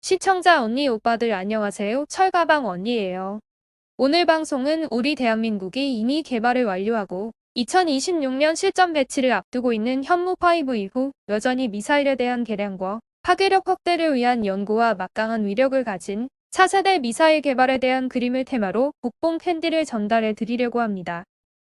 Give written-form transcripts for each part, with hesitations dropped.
시청자 언니 오빠들 안녕하세요. 철가방 언니예요. 오늘 방송은 우리 대한민국이 이미 개발을 완료하고 2026년 실전 배치를 앞두고 있는 현무5 이후 여전히 미사일에 대한 개량과 파괴력 확대를 위한 연구와 막강한 위력을 가진 차세대 미사일 개발에 대한 그림을 테마로 복봉 캔디를 전달해 드리려고 합니다.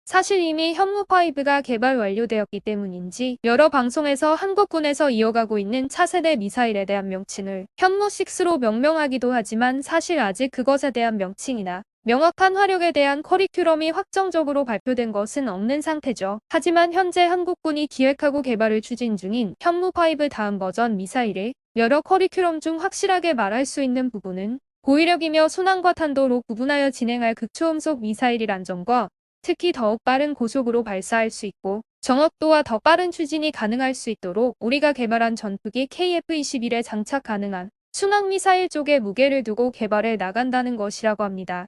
사실 이미 현무5가 개발 완료되었기 때문인지 여러 방송에서 한국군에서 이어가고 있는 차세대 미사일에 대한 명칭을 현무6로 명명하기도 하지만 사실 아직 그것에 대한 명칭이나 명확한 화력에 대한 커리큘럼이 확정적으로 발표된 것은 없는 상태죠. 하지만 현재 한국군이 기획하고 개발을 추진 중인 현무5 다음 버전 미사일의 여러 커리큘럼 중 확실하게 말할 수 있는 부분은 고위력이며 순항과 탄도로 구분하여 진행할 극초음속 미사일이란 점과 특히 더욱 빠른 고속으로 발사할 수 있고 정확도와 더 빠른 추진이 가능할 수 있도록 우리가 개발한 전투기 KF-21에 장착 가능한 순항미사일 쪽에 무게를 두고 개발해 나간다는 것이라고 합니다.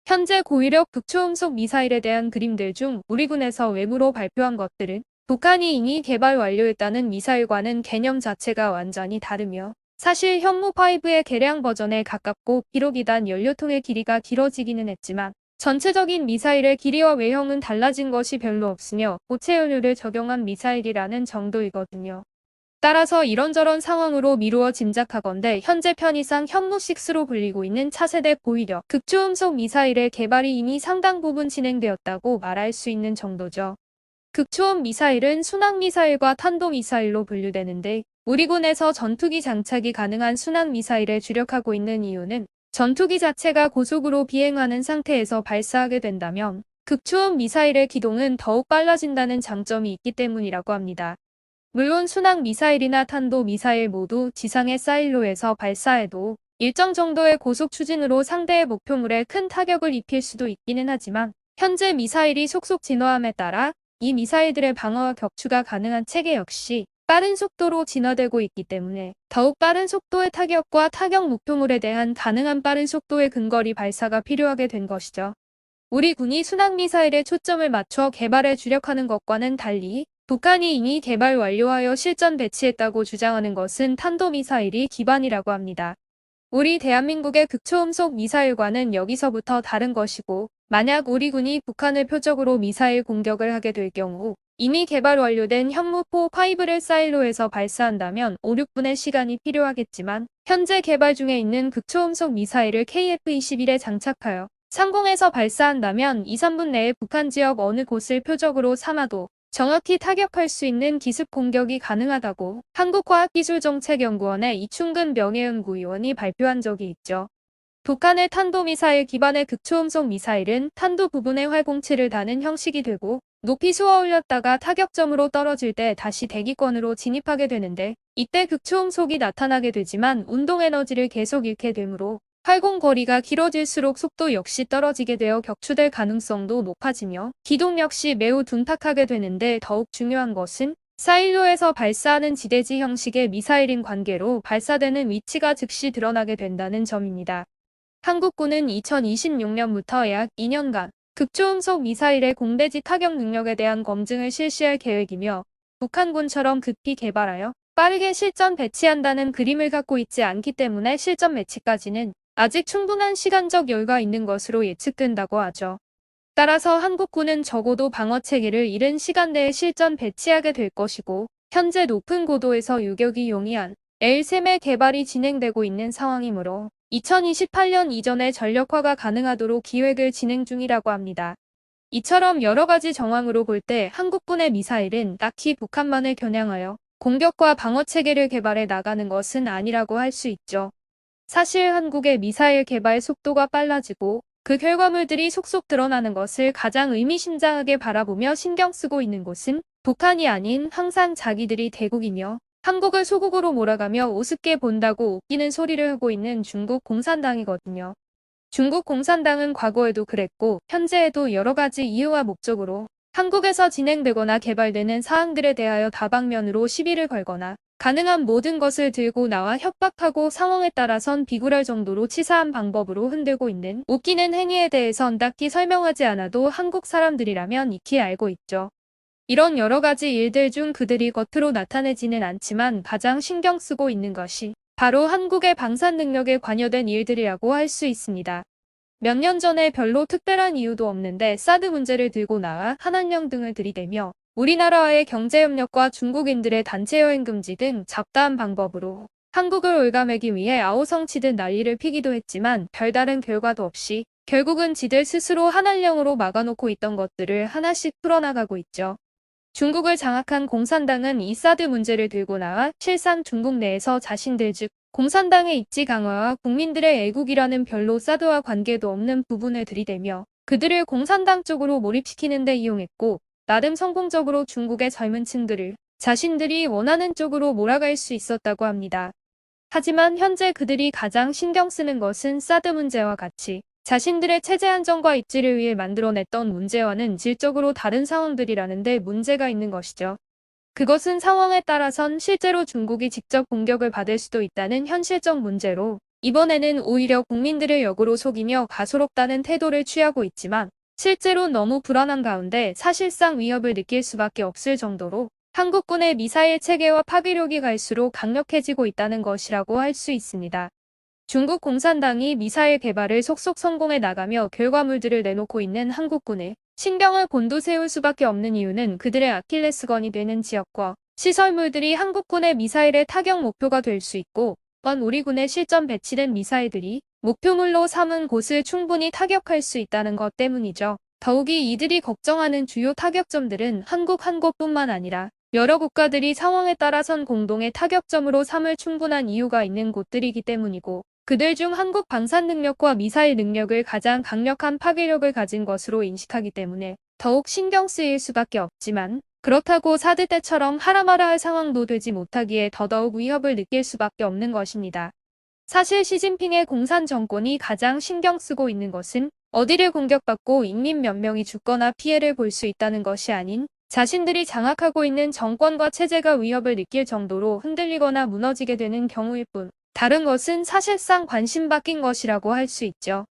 현재 고위력 극초음속 미사일에 대한 그림들 중 우리 군에서 외부로 발표한 것들은 북한이 이미 개발 완료했다는 미사일과는 개념 자체가 완전히 다르며 사실 현무5의 개량 버전에 가깝고 비록 2단 연료통의 길이가 길어지기는 했지만 전체적인 미사일의 길이와 외형은 달라진 것이 별로 없으며 고체 연료를 적용한 미사일이라는 정도이거든요. 따라서 이런저런 상황으로 미루어 짐작하건대 현재 편의상 현무6로 불리고 있는 차세대 고위력 극초음속 미사일의 개발이 이미 상당 부분 진행되었다고 말할 수 있는 정도죠. 극초음 미사일은 순항미사일과 탄도미사일로 분류되는데 우리 군에서 전투기 장착이 가능한 순항미사일에 주력하고 있는 이유는 전투기 자체가 고속으로 비행하는 상태에서 발사하게 된다면 극초음 미사일의 기동은 더욱 빨라진다는 장점이 있기 때문이라고 합니다. 물론 순항미사일이나 탄도미사일 모두 지상의 사일로에서 발사해도 일정 정도의 고속 추진으로 상대의 목표물에 큰 타격을 입힐 수도 있기는 하지만 현재 미사일이 속속 진화함에 따라 이 미사일들의 방어와 격추가 가능한 체계 역시 빠른 속도로 진화되고 있기 때문에 더욱 빠른 속도의 타격과 타격 목표물에 대한 가능한 빠른 속도의 근거리 발사가 필요하게 된 것이죠. 우리 군이 순항미사일에 초점을 맞춰 개발에 주력하는 것과는 달리 북한이 이미 개발 완료하여 실전 배치했다고 주장하는 것은 탄도미사일이 기반이라고 합니다. 우리 대한민국의 극초음속 미사일과는 여기서부터 다른 것이고 만약 우리 군이 북한을 표적으로 미사일 공격을 하게 될 경우 이미 개발 완료된 현무4-5를 사일로에서 발사한다면 5, 6분의 시간이 필요하겠지만 현재 개발 중에 있는 극초음속 미사일을 KF-21에 장착하여 상공에서 발사한다면 2, 3분 내에 북한 지역 어느 곳을 표적으로 삼아도 정확히 타격할 수 있는 기습 공격이 가능하다고 한국과학기술정책연구원의 이충근 명예연구위원이 발표한 적이 있죠. 북한의 탄도미사일 기반의 극초음속 미사일은 탄도 부분에 활공치를 다는 형식이 되고 높이 쏘아 올렸다가 타격점으로 떨어질 때 다시 대기권으로 진입하게 되는데 이때 극초음속이 나타나게 되지만 운동에너지를 계속 잃게 되므로 활공 거리가 길어질수록 속도 역시 떨어지게 되어 격추될 가능성도 높아지며 기동 역시 매우 둔탁하게 되는데 더욱 중요한 것은 사일로에서 발사하는 지대지 형식의 미사일인 관계로 발사되는 위치가 즉시 드러나게 된다는 점입니다. 한국군은 2026년부터 약 2년간 극초음속 미사일의 공대지 타격 능력에 대한 검증을 실시할 계획이며 북한군처럼 급히 개발하여 빠르게 실전 배치한다는 그림을 갖고 있지 않기 때문에 실전 배치까지는 아직 충분한 시간적 여유가 있는 것으로 예측된다고 하죠. 따라서 한국군은 적어도 방어체계를 이른 시간 내에 실전 배치하게 될 것이고 현재 높은 고도에서 유격이 용이한 L3의 개발이 진행되고 있는 상황이므로 2028년 이전에 전력화가 가능하도록 기획을 진행 중이라고 합니다. 이처럼 여러 가지 정황으로 볼 때 한국군의 미사일은 딱히 북한만을 겨냥하여 공격과 방어체계를 개발해 나가는 것은 아니라고 할 수 있죠. 사실 한국의 미사일 개발 속도가 빨라지고 그 결과물들이 속속 드러나는 것을 가장 의미심장하게 바라보며 신경 쓰고 있는 곳은 북한이 아닌 항상 자기들이 대국이며 한국을 소국으로 몰아가며 우습게 본다고 웃기는 소리를 하고 있는 중국 공산당이거든요. 중국 공산당은 과거에도 그랬고 현재에도 여러 가지 이유와 목적으로 한국에서 진행되거나 개발되는 사항들에 대하여 다방면으로 시비를 걸거나 가능한 모든 것을 들고 나와 협박하고 상황에 따라선 비굴할 정도로 치사한 방법으로 흔들고 있는 웃기는 행위에 대해선 딱히 설명하지 않아도 한국 사람들이라면 익히 알고 있죠. 이런 여러 가지 일들 중 그들이 겉으로 나타내지는 않지만 가장 신경 쓰고 있는 것이 바로 한국의 방산 능력에 관여된 일들이라고 할 수 있습니다. 몇 년 전에 별로 특별한 이유도 없는데 사드 문제를 들고 나와 한한령 등을 들이대며 우리나라와의 경제협력과 중국인들의 단체 여행 금지 등 잡다한 방법으로 한국을 올가매기 위해 아우성치듯 난리를 피기도 했지만 별다른 결과도 없이 결국은 지들 스스로 한한령으로 막아놓고 있던 것들을 하나씩 풀어나가고 있죠. 중국을 장악한 공산당은 이 사드 문제를 들고 나와 실상 중국 내에서 자신들 즉 공산당의 입지 강화와 국민들의 애국이라는 별로 사드와 관계도 없는 부분을 들이대며 그들을 공산당 쪽으로 몰입시키는 데 이용했고 나름 성공적으로 중국의 젊은 층들을 자신들이 원하는 쪽으로 몰아갈 수 있었다고 합니다. 하지만 현재 그들이 가장 신경 쓰는 것은 사드 문제와 같이 자신들의 체제 안정과 입지를 위해 만들어냈던 문제와는 질적으로 다른 상황들이라는 데 문제가 있는 것이죠. 그것은 상황에 따라선 실제로 중국이 직접 공격을 받을 수도 있다는 현실적 문제로 이번에는 오히려 국민들을 역으로 속이며 가소롭다는 태도를 취하고 있지만 실제로 너무 불안한 가운데 사실상 위협을 느낄 수밖에 없을 정도로 한국군의 미사일 체계와 파괴력이 갈수록 강력해지고 있다는 것이라고 할 수 있습니다. 중국 공산당이 미사일 개발을 속속 성공해 나가며 결과물들을 내놓고 있는 한국군에 신경을 곤두세울 수밖에 없는 이유는 그들의 아킬레스건이 되는 지역과 시설물들이 한국군의 미사일의 타격 목표가 될 수 있고 또한 우리 군의 실전 배치된 미사일들이 목표물로 삼은 곳을 충분히 타격할 수 있다는 것 때문이죠. 더욱이 이들이 걱정하는 주요 타격점들은 한국 한 곳뿐만 아니라 여러 국가들이 상황에 따라선 공동의 타격점으로 삼을 충분한 이유가 있는 곳들이기 때문이고 그들 중 한국 방산 능력과 미사일 능력을 가장 강력한 파괴력을 가진 것으로 인식하기 때문에 더욱 신경 쓰일 수밖에 없지만 그렇다고 사드 때처럼 하라마라 할 상황도 되지 못하기에 더더욱 위협을 느낄 수밖에 없는 것입니다. 사실 시진핑의 공산 정권이 가장 신경 쓰고 있는 것은 어디를 공격받고 인민 몇 명이 죽거나 피해를 볼 수 있다는 것이 아닌 자신들이 장악하고 있는 정권과 체제가 위협을 느낄 정도로 흔들리거나 무너지게 되는 경우일 뿐 다른 것은 사실상 관심 바뀐 것이라고 할 수 있죠.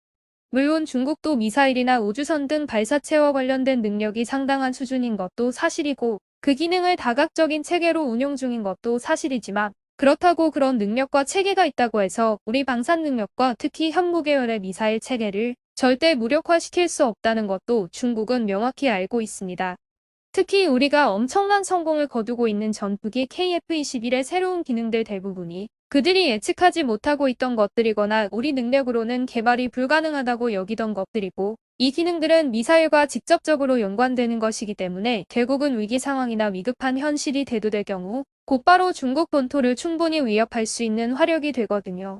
물론 중국도 미사일이나 우주선 등 발사체와 관련된 능력이 상당한 수준인 것도 사실이고 그 기능을 다각적인 체계로 운용 중인 것도 사실이지만 그렇다고 그런 능력과 체계가 있다고 해서 우리 방산 능력과 특히 현무계열의 미사일 체계를 절대 무력화시킬 수 없다는 것도 중국은 명확히 알고 있습니다. 특히 우리가 엄청난 성공을 거두고 있는 전투기 KF-21의 새로운 기능들 대부분이 그들이 예측하지 못하고 있던 것들이거나 우리 능력으로는 개발이 불가능하다고 여기던 것들이고 이 기능들은 미사일과 직접적으로 연관되는 것이기 때문에 결국은 위기 상황이나 위급한 현실이 대두될 경우 곧바로 중국 본토를 충분히 위협할 수 있는 화력이 되거든요.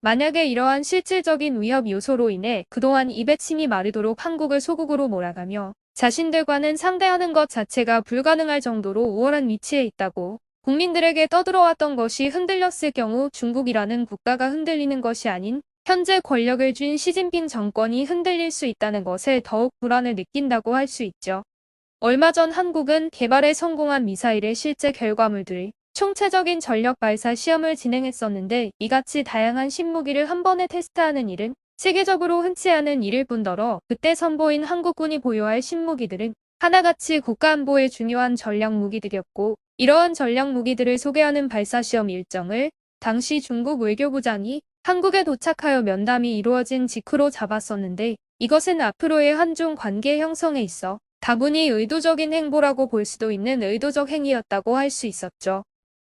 만약에 이러한 실질적인 위협 요소로 인해 그동안 입에 침이 마르도록 한국을 소국으로 몰아가며 자신들과는 상대하는 것 자체가 불가능할 정도로 우월한 위치에 있다고 국민들에게 떠들어왔던 것이 흔들렸을 경우 중국이라는 국가가 흔들리는 것이 아닌 현재 권력을 쥔 시진핑 정권이 흔들릴 수 있다는 것에 더욱 불안을 느낀다고 할 수 있죠. 얼마 전 한국은 개발에 성공한 미사일의 실제 결과물들, 총체적인 전력 발사 시험을 진행했었는데 이같이 다양한 신무기를 한 번에 테스트하는 일은 세계적으로 흔치 않은 일일 뿐더러 그때 선보인 한국군이 보유할 신무기들은 하나같이 국가안보에 중요한 전략 무기들이었고 이러한 전략 무기들을 소개하는 발사시험 일정을 당시 중국 외교부장이 한국에 도착하여 면담이 이루어진 직후로 잡았었는데 이것은 앞으로의 한중 관계 형성에 있어 다분히 의도적인 행보라고 볼 수도 있는 의도적 행위였다고 할 수 있었죠.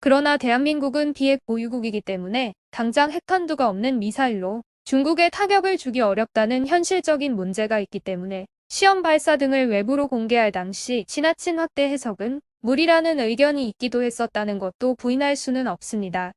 그러나 대한민국은 비핵 보유국이기 때문에 당장 핵탄두가 없는 미사일로 중국에 타격을 주기 어렵다는 현실적인 문제가 있기 때문에 시험 발사 등을 외부로 공개할 당시 지나친 확대 해석은 무리라는 의견이 있기도 했었다는 것도 부인할 수는 없습니다.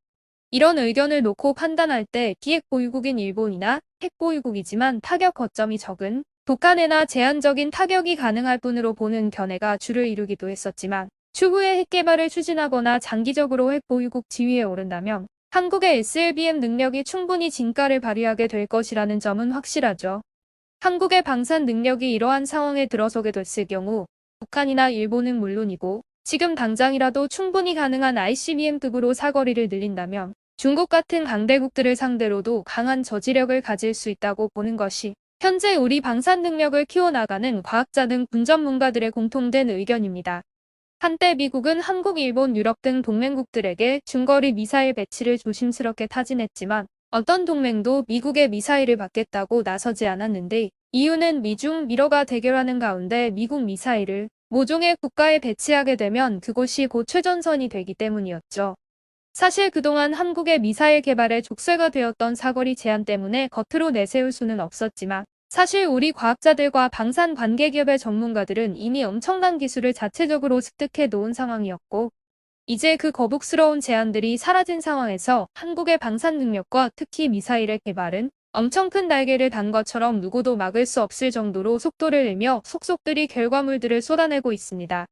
이런 의견을 놓고 판단할 때 비핵 보유국인 일본이나 핵 보유국이지만 타격 거점이 적은 북한에나 제한적인 타격이 가능할 뿐으로 보는 견해가 주를 이루기도 했었지만 추후에 핵 개발을 추진하거나 장기적으로 핵 보유국 지위에 오른다면 한국의 SLBM 능력이 충분히 진가를 발휘하게 될 것이라는 점은 확실하죠. 한국의 방산 능력이 이러한 상황에 들어서게 됐을 경우 북한이나 일본은 물론이고 지금 당장이라도 충분히 가능한 ICBM급으로 사거리를 늘린다면 중국 같은 강대국들을 상대로도 강한 저지력을 가질 수 있다고 보는 것이 현재 우리 방산 능력을 키워나가는 과학자 등 군 전문가들의 공통된 의견입니다. 한때 미국은 한국, 일본, 유럽 등 동맹국들에게 중거리 미사일 배치를 조심스럽게 타진했지만 어떤 동맹도 미국의 미사일을 받겠다고 나서지 않았는데, 이유는 미중, 미러가 대결하는 가운데 미국 미사일을 모종의 국가에 배치하게 되면 그곳이 곧 최전선이 되기 때문이었죠. 사실 그동안 한국의 미사일 개발에 족쇄가 되었던 사거리 제한 때문에 겉으로 내세울 수는 없었지만, 사실 우리 과학자들과 방산 관계기업의 전문가들은 이미 엄청난 기술을 자체적으로 습득해 놓은 상황이었고, 이제 그 거북스러운 제한들이 사라진 상황에서 한국의 방산 능력과 특히 미사일의 개발은 엄청 큰 날개를 단 것처럼 누구도 막을 수 없을 정도로 속도를 내며 속속들이 결과물들을 쏟아내고 있습니다.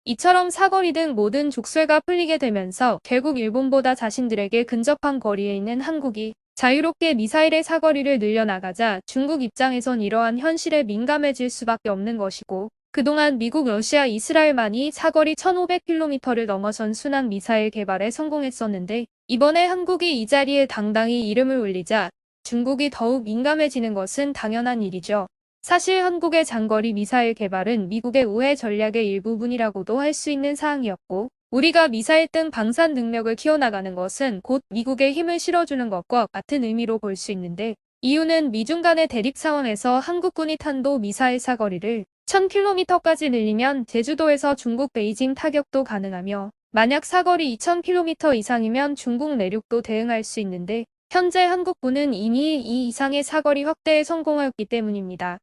이처럼 사거리 등 모든 족쇄가 풀리게 되면서 결국 일본보다 자신들에게 근접한 거리에 있는 한국이 자유롭게 미사일의 사거리를 늘려나가자 중국 입장에선 이러한 현실에 민감해질 수밖에 없는 것이고, 그동안 미국, 러시아, 이스라엘만이 사거리 1500km를 넘어선 순항 미사일 개발에 성공했었는데, 이번에 한국이 이 자리에 당당히 이름을 올리자 중국이 더욱 민감해지는 것은 당연한 일이죠. 사실 한국의 장거리 미사일 개발은 미국의 우회 전략의 일부분이라고도 할 수 있는 사항이었고, 우리가 미사일 등 방산 능력을 키워나가는 것은 곧 미국에 힘을 실어주는 것과 같은 의미로 볼 수 있는데, 이유는 미중 간의 대립 상황에서 한국군이 탄도 미사일 사거리를 1000km까지 늘리면 제주도에서 중국 베이징 타격도 가능하며, 만약 사거리 2000km 이상이면 중국 내륙도 대응할 수 있는데, 현재 한국군은 이미 이 이상의 사거리 확대에 성공하였기 때문입니다.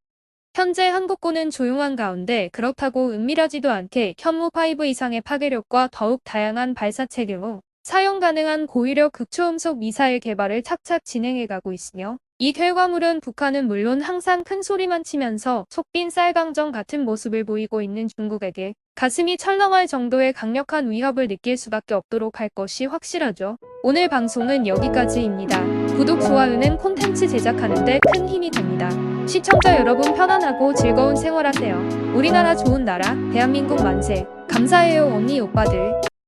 현재 한국군은 조용한 가운데 그렇다고 은밀하지도 않게 현무5 이상의 파괴력과 더욱 다양한 발사체계로 사용 가능한 고위력 극초음속 미사일 개발을 착착 진행해가고 있으며, 이 결과물은 북한은 물론 항상 큰 소리만 치면서 속빈 쌀강정 같은 모습을 보이고 있는 중국에게 가슴이 철렁할 정도의 강력한 위협을 느낄 수밖에 없도록 할 것이 확실하죠. 오늘 방송은 여기까지입니다. 구독, 좋아요는 콘텐츠 제작하는데 큰 힘이 됩니다. 시청자 여러분 편안하고 즐거운 생활하세요. 우리나라 좋은 나라, 대한민국 만세. 감사해요 언니 오빠들.